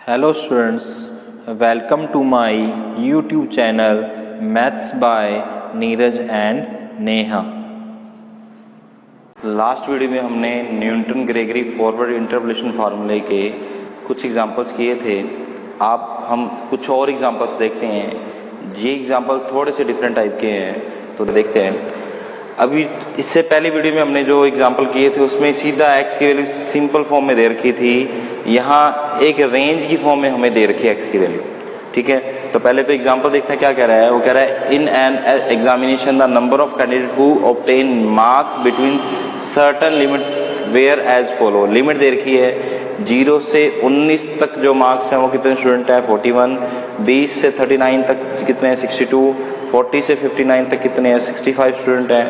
Hello students, welcome to my YouTube channel Maths by Neeraj and Neha. Last video में हमने Newton Gregory forward interpolation फार्मूले के कुछ examples किए थे। अब हम कुछ और एग्जांपल्स देखते हैं। ये एग्जांपल थोड़े से डिफरेंट टाइप के हैं, तो देखते हैं। अभी इससे पहले वीडियो में हमने जो एग्जांपल किए थे उसमें सीधा एक्स की वैल्यू सिंपल फॉर्म में दे रखी थी। यहाँ एक रेंज की फॉर्म में हमें दे रखी है एक्स की वैल्यू। ठीक है, तो पहले तो एग्जांपल देखते हैं क्या कह रहा है। वो कह रहा है in an examination the number of candidate who obtain marks between certain limit where as follow. Limit दे रखी है 0 से 19 तक जो मार्क्स हैं वो कितने स्टूडेंट हैं 41, 20 से 39 तक कितने हैं 62, 40 से 59 तक कितने हैं 65 स्टूडेंट हैं,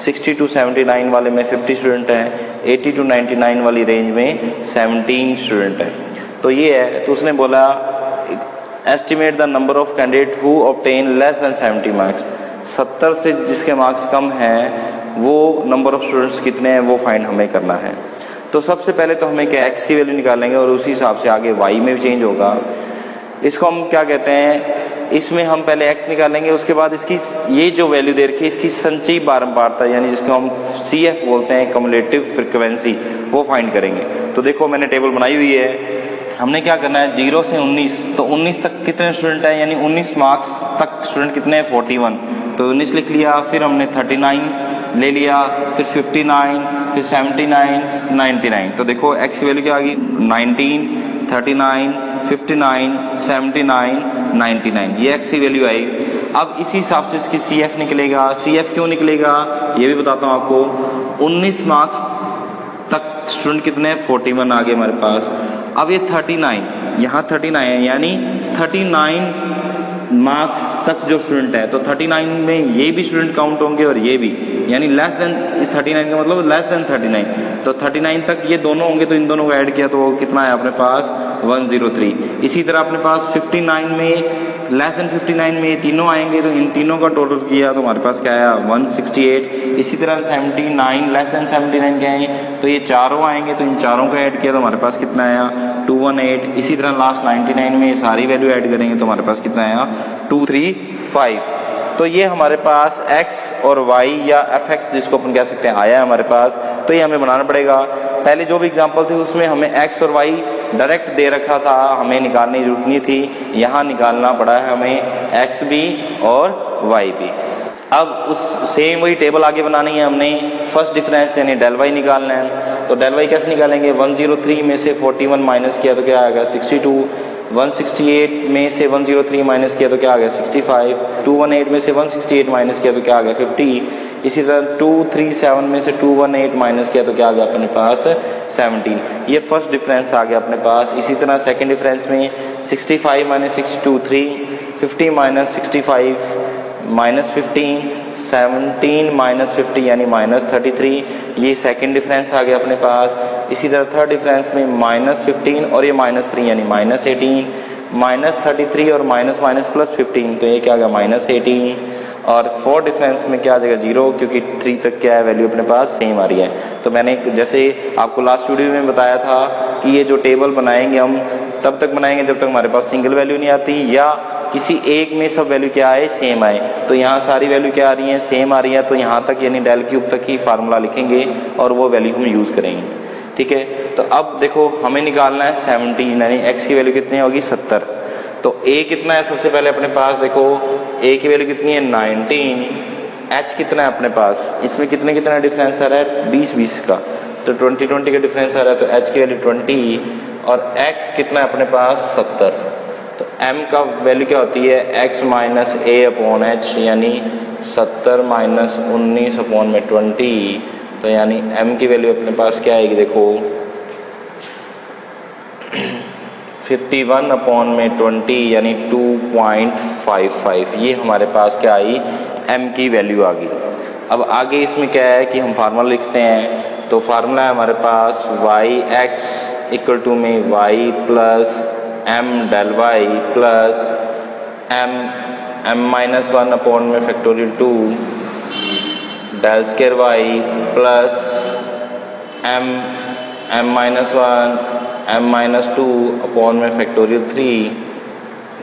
60 to 79 वाले में 50 स्टूडेंट हैं, 80 to 99 वाली रेंज में 17 स्टूडेंट हैं। तो ये है, तो उसने बोला estimate the number of candidate who obtain less than 70 marks. 70 से जिसके मार्क्स कम हैं वो नंबर ऑफ स्टूडेंट्स कितने हैं वो फाइंड हमें करना है। तो सबसे पहले तो हमें क्या एक्स की वैल्यू निकालेंगे और उसी हिसाब से आगे वाई में भी चेंज होगा। इसको हम क्या कहते हैं, इसमें हम पहले x निकालेंगे, उसके बाद इसकी ये जो वैल्यू दे रखी है इसकी संचयी बारंबारता यानी जिसको हम CF बोलते हैं कम्युलेटिव फ्रीक्वेंसी, वो फाइंड करेंगे। तो देखो मैंने टेबल बनाई हुई है। हमने क्या करना है 0 से 19, तो 19 तक कितने स्टूडेंट हैं यानी 19 मार्क्स तक स्टूडेंट कितने हैं 41, तो 19 लिख लिया। फिर हमने 39 ले लिया, फिर 59, फिर 79, 99। तो देखो x वैल्यू क्या आ गई 19, 39, 59, 79, 99, ये x की वैल्यू आई। अब इसी हिसाब से इसकी CF निकलेगा। CF क्यों निकलेगा ये भी बताता हूँ आपको। 19 मार्क्स तक स्टूडेंट कितने हैं 41 आ गए हमारे पास। अब ये 39, यहाँ 39 है यानी 39 मार्क्स तक जो स्टूडेंट है, तो 39 में ये भी स्टूडेंट काउंट होंगे और ये भी, यानी लेस देन 39 का मतलब लेस देन 39, तो 39 तक ये दोनों होंगे, तो इन दोनों को ऐड किया तो कितना है अपने पास 103। इसी तरह अपने पास 59 में लेस देन 59 में ये तीनों आएंगे, तो इन तीनों का टोटल किया तो हमारे पास क्या आया 168। इसी तरह 79 लेस देन 79 क्या है, तो ये चारों आएंगे, तो इन चारों का ऐड किया तो हमारे पास कितना आया 218। इसी तरह लास्ट 99 में ये सारी वैल्यू ऐड करेंगे तो हमारे पास कितना आया 235। तो ये हमारे पास x और y या fx जिसको अपन कह सकते हैं आया है हमारे पास। तो ये हमें बनाना पड़ेगा। पहले जो भी एग्जांपल थे उसमें हमें x और y डायरेक्ट दे रखा था, हमें निकालने की जरूरत नहीं थी। यहाँ निकालना पड़ा है हमें x भी और y भी। अब उस सेम वही टेबल आगे बनानी है हमने। फर्स्ट डिफरेंस यानी डेल वाई निकालना है। तो डेल वाई कैसे निकालेंगे 103 में से 41 माइनस किया तो क्या आएगा 62, 168 में से 103 माइनस किया तो क्या आ गया 65, 218 में से 168 माइनस किया तो क्या आ गया 50। इसी तरह 237 में से 218 माइनस किया तो क्या आ गया अपने पास 17। ये फर्स्ट डिफरेंस आ गया अपने पास। इसी तरह सेकंड डिफरेंस में 65 माइनस 62 3, 50 माइनस 65 माइनस 15, 17 माइनस 50 यानी माइनस 33। ये सेकंड डिफरेंस आ गया अपने पास। इसी तरह थर्ड डिफरेंस में माइनस 15 और ये माइनस 3 यानी माइनस 18, माइनस 33 और माइनस माइनस प्लस 15, तो ये क्या आ गया माइनस 18। और फोर्थ डिफरेंस में क्या आ जाएगा 0, क्योंकि 3 तक क्या है वैल्यू अपने पास सेम आ रही है। तो मैंने जैसे आपको लास्ट वीडियो में बताया था कि ये जो टेबल बनाएंगे हम तब तक बनाएंगे जब तक हमारे पास सिंगल वैल्यू नहीं आती या किसी एक में सब वैल्यू क्या आए सेम आए। तो यहाँ सारी वैल्यू क्या आ रही है सेम आ रही है, तो यहाँ तक यानी डेल क्यूब तक ही फार्मूला लिखेंगे और वो वैल्यू हम यूज करेंगे। ठीक है, तो अब देखो हमें निकालना है 17 यानी x की वैल्यू कितनी होगी 70। तो a कितना है सबसे पहले अपने पास देखो, a की वैल्यू कितनी है 19, h कितना है अपने पास, इसमें कितने कितना डिफरेंस आ रहा है 20 का, तो 20 का डिफरेंस आ रहा है, तो h की वैल्यू 20 और x कितना है अपने पास 70। तो m का वैल्यू क्या होती है x minus a upon h यानी 70 माइनस 19 अपॉन में 20, तो यानी m की वैल्यू अपने पास क्या आएगी देखो 51 अपॉन में 20 यानी 2.55। ये हमारे पास क्या आई m की वैल्यू आ गई। अब आगे इसमें क्या है कि हम फार्मूला लिखते हैं। तो फार्मूला है हमारे पास yx इक्वल टू में y plus m del y plus m minus 1 upon में factorial 2 del square y plus m minus 1 m-2 upon में factorial 3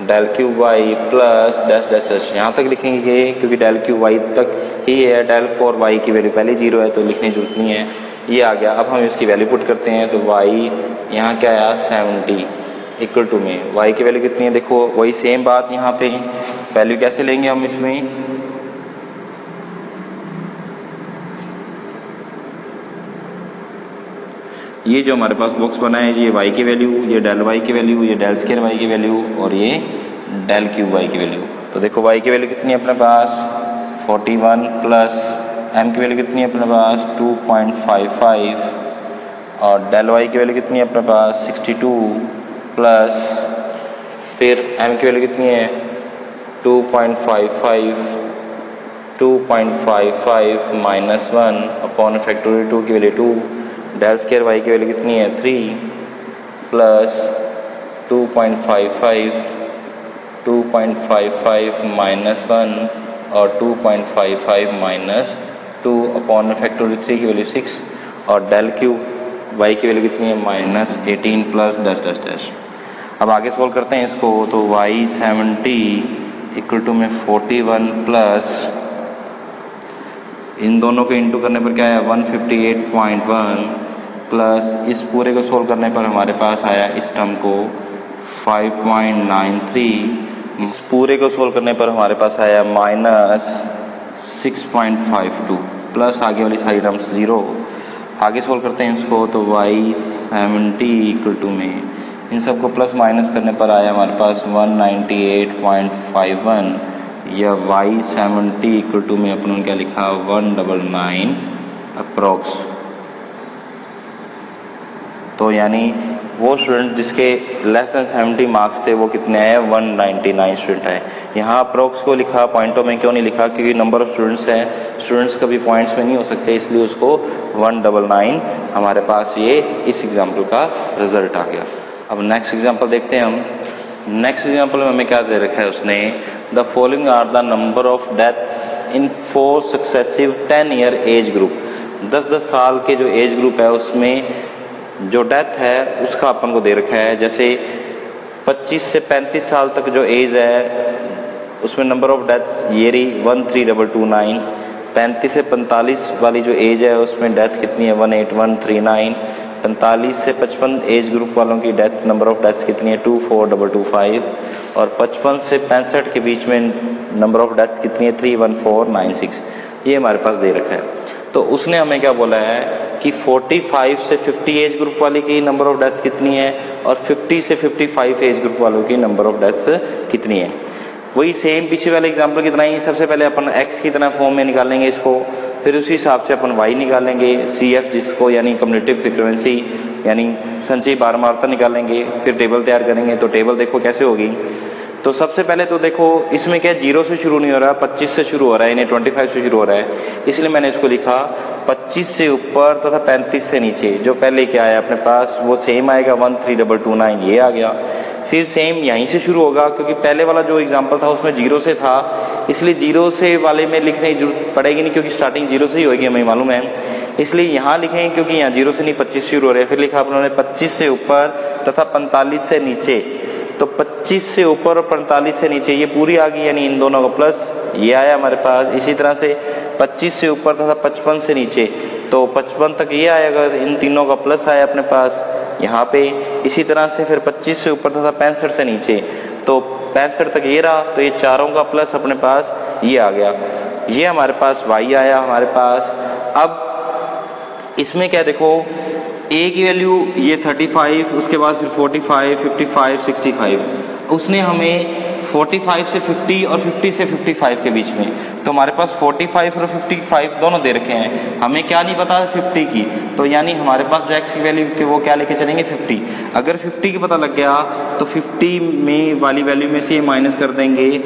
del cube y plus dash dash dash, यहाँ तक लिखेंगे क्योंकि डेल क्यूब वाई तक ही है। Del 4 Y की value पहले 0 है तो लिखने की जरूरत नहीं है, ये आ गया। अब हम इसकी वैल्यू पुट करते हैं तो वाई यहाँ क्या आया 70 इक्वल टू में वाई की वैल्यू कितनी है, देखो वही सेम बात यहाँ पे वैल्यू कैसे लेंगे हम इसमें, ये जो हमारे पास बॉक्स बना है ये वाई की वैल्यू, ये डेल वाई की वैल्यू, ये डेल स्क्वायर वाई की वैल्यू और ये डेल क्यूब वाई की वैल्यू। तो देखो वाई की वैल्यू कितनी है अपने पास 41 प्लस एम की वैल्यू कितनी है अपने पास 2.55 और डेल वाई की वैल्यू कितनी है अपने पास 62 प्लस फिर एम की वैल्यू कितनी है 2.55 माइनस 1 अपॉन फैक्टोरियल 2 की वैल्यू 2, डेल स्क्वायर वाई की वैल्यू कितनी है 3 प्लस 2.55 माइनस 1 और 2.55 माइनस 2 अपॉन फैक्टोरियल 3 की वैल्यू 6 और डेल क्यूब वाई की वैल्यू कितनी है minus 18 plus dash dash dash. अब आगे सॉल्व करते हैं इसको तो वाई 70 इक्वल टू में 41 प्लस इन दोनों को इंटू करने पर क्या है 158.1 प्लस इस पूरे को सोल्व करने पर हमारे पास आया इस टर्म को 5.93, इस पूरे को सोल्व करने पर हमारे पास आया माइनस 6.52 प्लस आगे वाली सारी टर्म्स 0। आगे सोल्व करते हैं इसको तो वाई 70 इक्वल टू में इन सबको प्लस माइनस करने पर आया हमारे पास 198.51 या वाई 70 इक्वल टू में अपन क्या लिखा 199 अप्रॉक्स। तो यानी वो स्टूडेंट जिसके लेस देन 70 मार्क्स थे वो कितने आए 199 स्टूडेंट आए। यहाँ अप्रॉक्स को लिखा पॉइंटों में क्यों नहीं लिखा क्योंकि नंबर ऑफ स्टूडेंट्स हैं, स्टूडेंट्स कभी पॉइंट्स में नहीं हो सकते इसलिए उसको 199 हमारे पास ये इस एग्जाम्पल का रिजल्ट आ गया। अब नेक्स्ट एग्जाम्पल देखते हैं हम। नेक्स्ट एग्जाम्पल में हमें क्या दे रखा है उसने the following are the number of deaths in 4 successive 10 year age group. 10-10 साल के जो एज ग्रुप है उसमें जो डेथ है उसका अपन को दे रखा है। जैसे 25 से 35 साल तक जो एज है उसमें नंबर ऑफ डेथ्स ये रही 13229। 35 से 45 वाली जो एज है उसमें डेथ कितनी है 18139। 45 से 55 एज ग्रुप वालों की डेथ नंबर ऑफ डेथ्स कितनी है 24225 और 55 से 65 के बीच में नंबर ऑफ डेथ्स कितनी है 31496। ये हमारे पास दे रखा है। तो उसने हमें क्या बोला है कि 45 से 50 एज ग्रुप वाले की नंबर ऑफ डेथ्स कितनी है और 50 से 55 एज ग्रुप वालों की नंबर ऑफ डेथ्स कितनी है। वही सेम पीछे वाले एग्जाम्पल की तरह ही सबसे पहले अपन x की तरह फॉर्म में निकालेंगे इसको, फिर उसी हिसाब से अपन y निकालेंगे CF जिसको यानी कम्युलेटिव फ्रीक्वेंसी यानी संचयी बारंबारता निकालेंगे, फिर टेबल तैयार करेंगे। तो टेबल देखो कैसे होगी। तो सबसे पहले तो देखो इसमें क्या 0 से शुरू नहीं हो रहा 25 से शुरू हो रहा है यानी 25 से शुरू हो रहा है, इसलिए मैंने इसको लिखा 25 से ऊपर तथा 35 से नीचे। जो पहले क्या आया अपने पास वो सेम आएगा 13229 ये आ गया। फिर सेम यहीं से शुरू होगा क्योंकि पहले वाला जो एग्जाम्पल था उसमें 0 से था इसलिए 0 से वाले में लिखने की जरूरत पड़ेगी नहीं क्योंकि स्टार्टिंग 0 से ही होगी हमें मालूम है, इसलिए यहाँ लिखेंगे क्योंकि यहाँ 0 से नहीं 25 शुरू हो रहे हैं। फिर लिखा अपने 25 से ऊपर तथा 45 से नीचे। तो 25 से ऊपर और 45 से नीचे ये पूरी आ गई यानी इन दोनों का प्लस ये आया हमारे पास। इसी तरह से 25 से ऊपर तथा 55 से नीचे तो 55 तक ये आएगा, इन तीनों का प्लस आया अपने पास यहाँ पे। इसी तरह से फिर 25 से ऊपर तथा 65 से नीचे तो 65 तक ये रहा, तो ये चारों का प्लस अपने पास ये आ गया। ये हमारे पास y आया हमारे पास। अब इसमें क्या देखो a की वैल्यू ये 35, उसके बाद फिर 45, 55, 65। उसने हमें 45 से 50 और 50 से 55 के बीच में, तो हमारे पास 45 और 55 दोनों दे रखे हैं। हमें क्या नहीं पता 50 की, तो यानी हमारे पास जो x की वैल्यू के वो क्या लेके चलेंगे 50। अगर 50 की पता लग गया तो 50 में वाली वैल्यू में से माइनस कर देंगे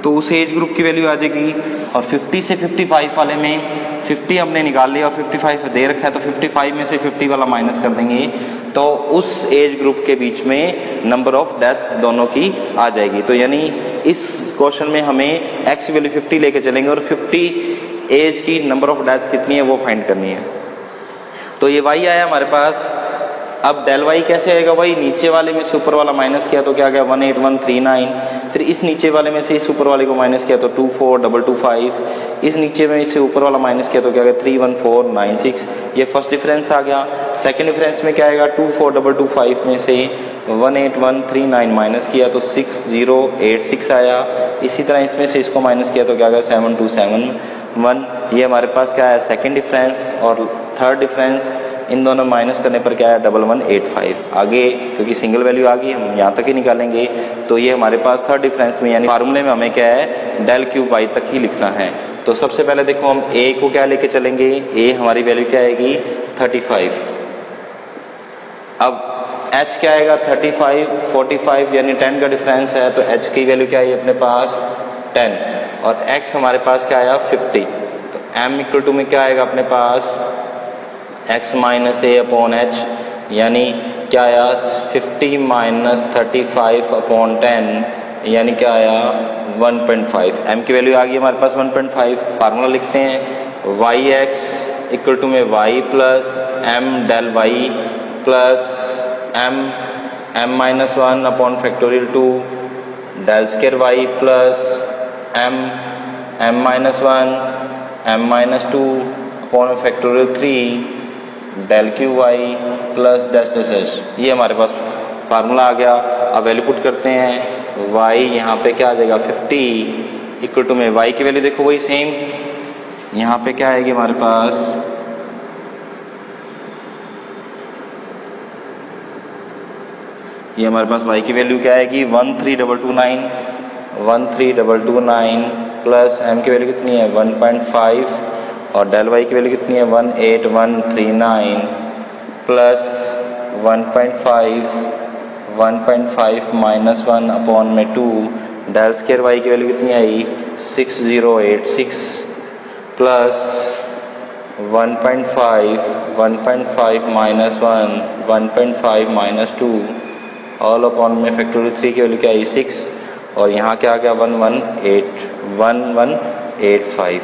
तो उस एज ग्रुप की वैल्यू आ जाएगी। और 50 से 55 वाले में 50 हमने निकाल लिया और 55 दे रखा है तो 55 में से 50 वाला माइनस कर देंगे तो उस एज ग्रुप के बीच में नंबर ऑफ डेथ्स दोनों की आ जाएगी। तो यानी इस क्वेश्चन में हमें x की वैल्यू 50 लेके चलेंगे और 50 एज की नंबर ऑफ डेथ्स कितनी है वो फाइंड करनी है। तो ये y आया हमारे पास। अब डेल वाई कैसे आएगा भाई, नीचे वाले में से ऊपर वाला माइनस किया तो क्या गया 18139, फिर इस नीचे वाले में से इस ऊपर वाले को माइनस किया तो 24225, इस नीचे में से ऊपर वाला माइनस किया तो क्या गया 31496, ये फर्स्ट डिफरेंस आ गया। सेकंड डिफरेंस में क्या आएगा 24225 में से 18139 माइनस किया तो 6086 आया, इसी तरह इसमें से इसको माइनस किया तो क्या गया 7271, ये हमारे पास क्या है सेकंड डिफरेंस। और थर्ड डिफरेंस इन दोनों माइनस करने पर क्या है 1185। आगे क्योंकि सिंगल वैल्यू आ गई हम यहाँ तक ही निकालेंगे, तो ये हमारे पास थर्ड डिफरेंस में यानी फार्मूले में हमें क्या है डेल क्यूब वाई तक ही लिखना है। तो सबसे पहले देखो हम ए को क्या लेके चलेंगे, ए हमारी वैल्यू क्या आएगी 35। अब h क्या आएगा 35, 45 यानी 10 का डिफरेंस है, तो h की वैल्यू क्या है अपने पास 10, और x हमारे पास क्या आया 50, तो m इक्वल टू में क्या आएगा अपने पास x माइनस ए अपॉन एच, यानी क्या आया 50 माइनस 35 अपॉन 10, यानी क्या आया 1.5। m की वैल्यू आ गई हमारे पास 1.5। फार्मूला लिखते हैं वाई एक्स इक्वल टू में y plus m del y plus m minus 1 upon factorial 2 del square y plus m minus 1 m minus 2 upon factorial 3 del cube Y plus dash dash dash, ये हमारे पास formula आ गया। अब value put करते हैं, y यहाँ पे क्या आ जाएगा 50 इक्वल टू में y की वैल्यू देखो वही सेम, यहाँ पे क्या आएगी हमारे पास ये हमारे पास y की वैल्यू क्या आएगी 13229 प्लस m की वैल्यू कितनी है 1.5 और डेल वाई की वैल्यू कितनी है 18139 प्लस 1.5 माइनस 1 अपॉन में 2 डेल स्क्वायर वाई की वैल्यू कितनी आई 6086 plus 1.5 minus 1 minus 2 all upon में फैक्टोरियल 3 की वैल्यू क्या आई 6, और यहाँ क्या आ गया 1185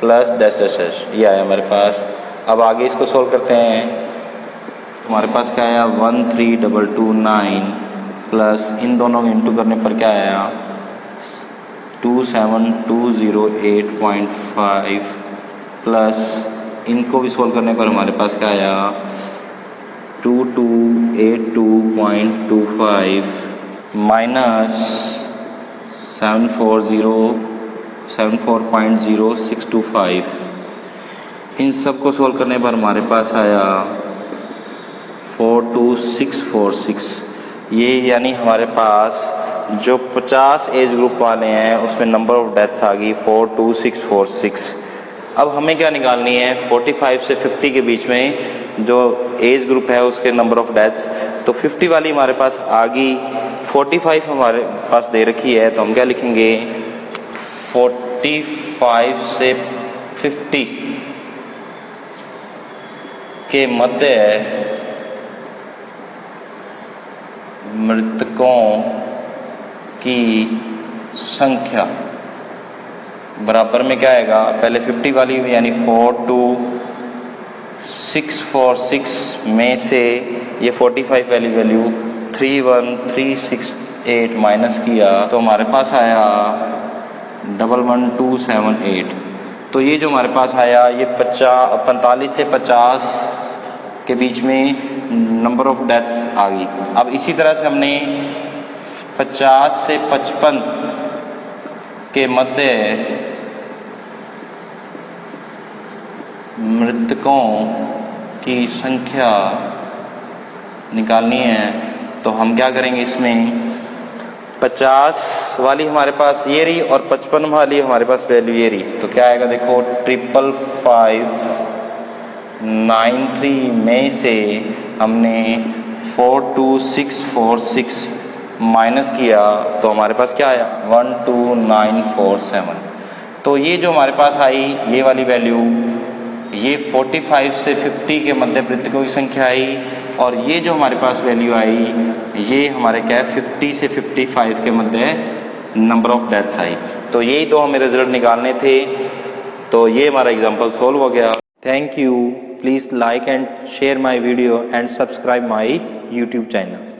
प्लस डैश डैश डैश, ये आया हमारे पास। अब आगे इसको सोल्व करते हैं, हमारे पास क्या आया 13229 प्लस इन दोनों इंटू करने पर क्या आया 27208.5 प्लस इनको भी सोल्व करने पर हमारे पास क्या आया 2282.25 माइनस 74.0625, इन सब को सोल्व करने पर हमारे पास आया 42646। ये यानी हमारे पास जो 50 एज ग्रुप वाले हैं उसमें नंबर ऑफ डेथ्स आ गई 42646। अब हमें क्या निकालनी है 45 से 50 के बीच में जो एज ग्रुप है उसके नंबर ऑफ डेथ्स, तो 50 वाली हमारे पास आ गई, 45 हमारे पास दे रखी है, तो हम क्या लिखेंगे 45 से 50 के मध्य मृतकों की संख्या बराबर में क्या आएगा, पहले 50 वाली यानी 42646 में से ये 45 वाली वैल्यू 31368 माइनस किया तो हमारे पास आया 11278। तो ये जो हमारे पास आया ये 45 से 50 के बीच में नंबर ऑफ डेथ्स आ गई। अब इसी तरह से हमने 50 से 55 के मध्य मृतकों की संख्या निकालनी है, तो हम क्या करेंगे इसमें 50 वाली हमारे पास ये रही और 55 वाली हमारे पास वैल्यू ये रही, तो क्या आएगा देखो 55593 में से हमने 42646 माइनस किया तो हमारे पास क्या आया 12947। तो ये जो हमारे पास आई ये वाली वैल्यू ये 45 से 50 के मध्य मृतकों की संख्या आई, और ये जो हमारे पास वैल्यू आई ये हमारे क्या है 50 से 55 के मध्य नंबर ऑफ डेथ्स आई। तो यही तो हमें रिजल्ट निकालने थे, तो ये हमारा एग्जांपल सॉल्व हो गया। Thank you please like and share my video and subscribe my YouTube channel.